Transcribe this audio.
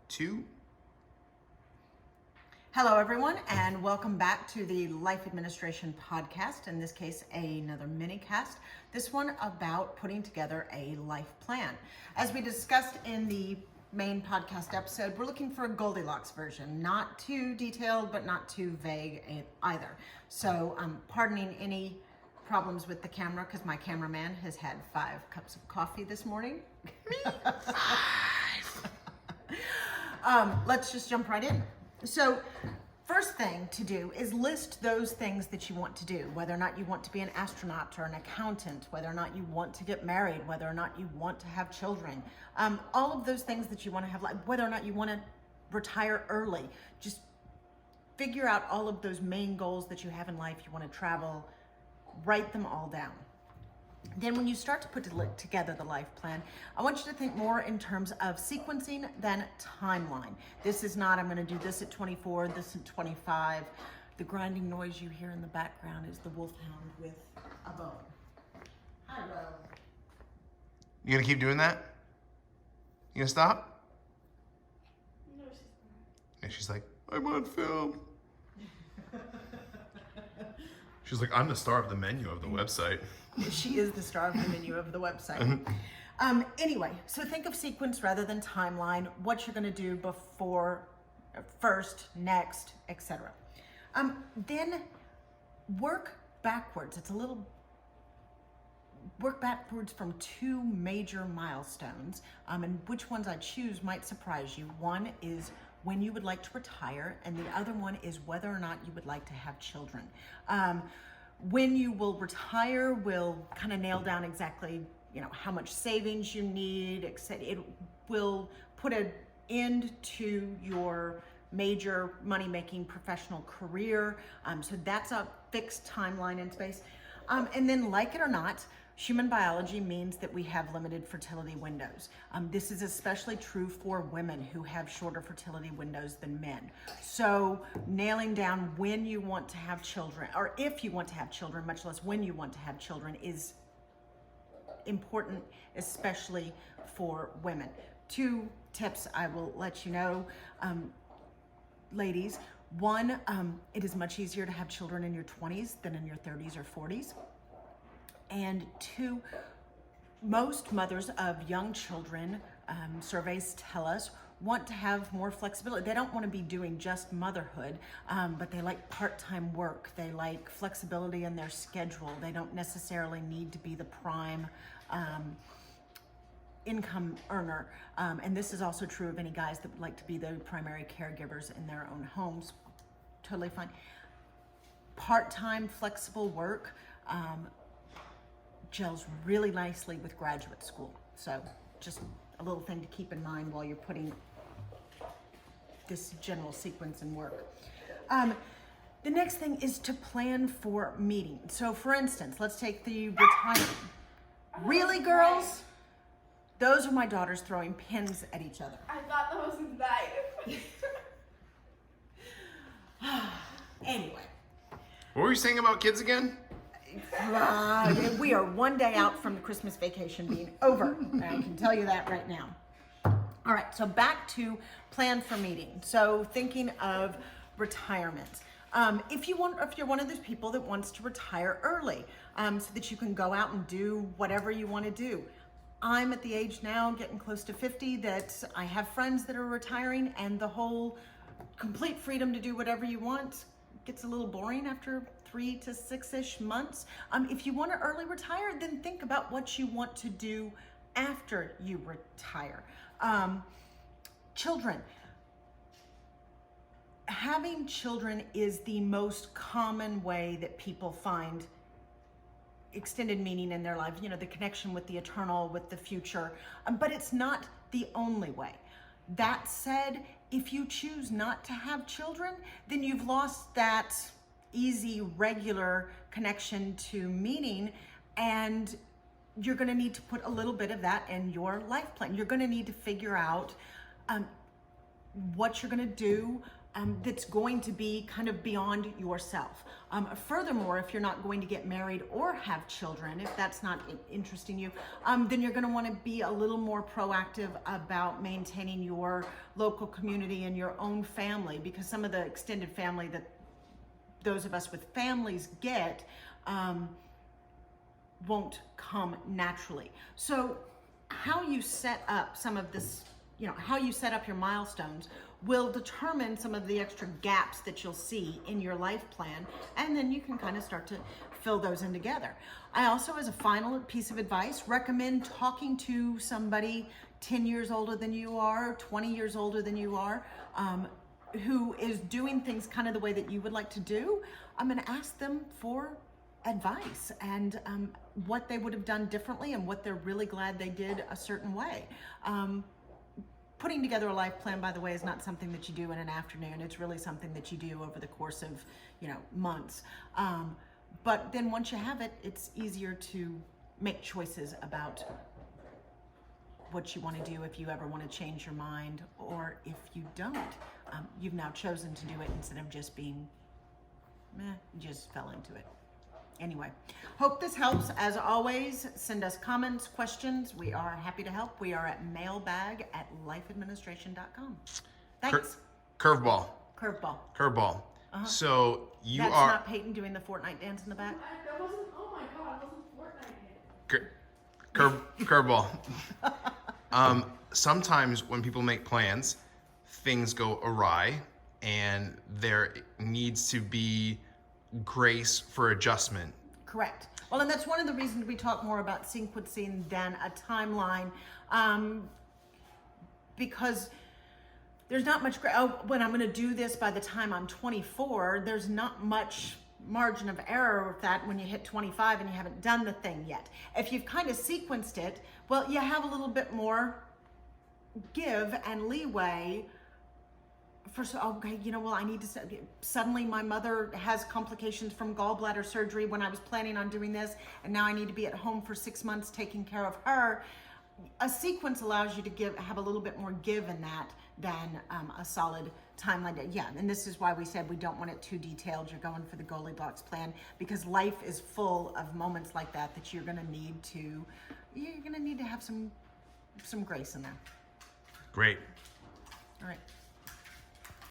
2. Hello, everyone, and welcome back to the Life Administration Podcast. In this case, another mini cast. This one about putting together a life plan. As we discussed in the main podcast episode, we're looking for a Goldilocks version, not too detailed, but not too vague either. So I'm pardoning any problems with the camera because my cameraman has had 5 cups of coffee this morning. Let's just jump right in. So first thing to do is list those things that you want to do, whether or not you want to be an astronaut or an accountant, whether or not you want to get married, whether or not you want to have children, all of those things that you want to have, like whether or not you want to retire early. Just figure out all of those main goals that you have in life. You want to travel, write them all down. Then when you start to put together the life plan, I want you to think more in terms of sequencing than timeline. This is not, I'm going to do this at 24, this at 25. The grinding noise you hear in the background is the wolfhound with a bone. Hello. You gonna keep doing that? You gonna stop? No, she's not. And she's like, I'm on film. She's like, I'm the star of the menu of the website. She is the star of the menu of the website. Anyway, so think of sequence rather than timeline, what you're going to do before, first, next, etc. Then work backwards. Work backwards from 2 major milestones, and which ones I choose might surprise you. One is when you would like to retire, and the other one is whether or not you would like to have children. When you will retire will kind of nail down exactly, how much savings you need, etc. It will put an end to your major money-making professional career. So that's a fixed timeline in space. And then, like it or not, human biology means that we have limited fertility windows. This is especially true for women who have shorter fertility windows than men. So nailing down when you want to have children, or if you want to have children, much less when you want to have children, is important, especially for women. 2 tips I will let you know, ladies. 1, it is much easier to have children in your 20s than in your 30s or 40s. And 2, most mothers of young children, surveys tell us, want to have more flexibility. They don't want to be doing just motherhood, but they like part-time work. They like flexibility in their schedule. They don't necessarily need to be the prime income earner. And this is also true of any guys that would like to be the primary caregivers in their own homes. Totally fine. Part-time flexible work gels really nicely with graduate school. So just a little thing to keep in mind while you're putting this general sequence in work. The next thing is to plan for meetings. So for instance, let's take the retirement. Really, girls? Those are my daughters throwing pins at each other. I thought that was a knife. Anyway. What were you saying about kids again? We are one day out from the Christmas vacation being over. I can tell you that right now. All right, so back to plan for meeting. So thinking of retirement. If you're one of those people that wants to retire early, so that you can go out and do whatever you want to do. I'm at the age now, getting close to 50, that I have friends that are retiring, and the whole complete freedom to do whatever you want gets a little boring after 3 to 6-ish months. If you want to early retire, then think about what you want to do after you retire. Children. Having children is the most common way that people find extended meaning in their life, the connection with the eternal, with the future, but it's not the only way. That said, if you choose not to have children, then you've lost that easy, regular connection to meaning, and you're going to need to put a little bit of that in your life plan. You're going to need to figure out what you're going to do that's going to be kind of beyond yourself. Furthermore, if you're not going to get married or have children, if that's not interesting you, then you're going to want to be a little more proactive about maintaining your local community and your own family, because some of the extended family that those of us with families get won't come naturally. So how you set up some of this, how you set up your milestones will determine some of the extra gaps that you'll see in your life plan, and then you can kind of start to fill those in together. I also, as a final piece of advice, recommend talking to somebody 10 years older than you are, 20 years older than you are, who is doing things kind of the way that you would like to do. I'm going to ask them for advice and what they would have done differently and what they're really glad they did a certain way. Putting together a life plan, by the way, is not something that you do in an afternoon. It's really something that you do over the course of, months. But then once you have it, it's easier to make choices about what you want to do if you ever want to change your mind, or if you don't, you've now chosen to do it instead of just being, you just fell into it. Anyway, hope this helps. As always, send us comments, questions. We are happy to help. We are at mailbag@lifeadministration.com. Thanks. Curveball. Curveball. So That's are not Peyton doing the Fortnite dance in the back? That wasn't, oh my god, that wasn't Fortnite yet. curveball. Sometimes when people make plans, things go awry, and there needs to be grace for adjustment. Correct. Well, and that's one of the reasons we talk more about sequencing than a timeline, because there's not much, when I'm going to do this by the time I'm 24, there's not much margin of error with that when you hit 25 and you haven't done the thing yet. If you've kind of sequenced it, well, you have a little bit more give and leeway for, okay, I need to, suddenly my mother has complications from gallbladder surgery when I was planning on doing this, and now I need to be at home for 6 months taking care of her. A sequence allows you to have a little bit more give in that than a solid timeline. Yeah, and this is why we said we don't want it too detailed. You're going for the Goldilocks plan, because life is full of moments like that you're going to need to have some grace in there. Great. All right.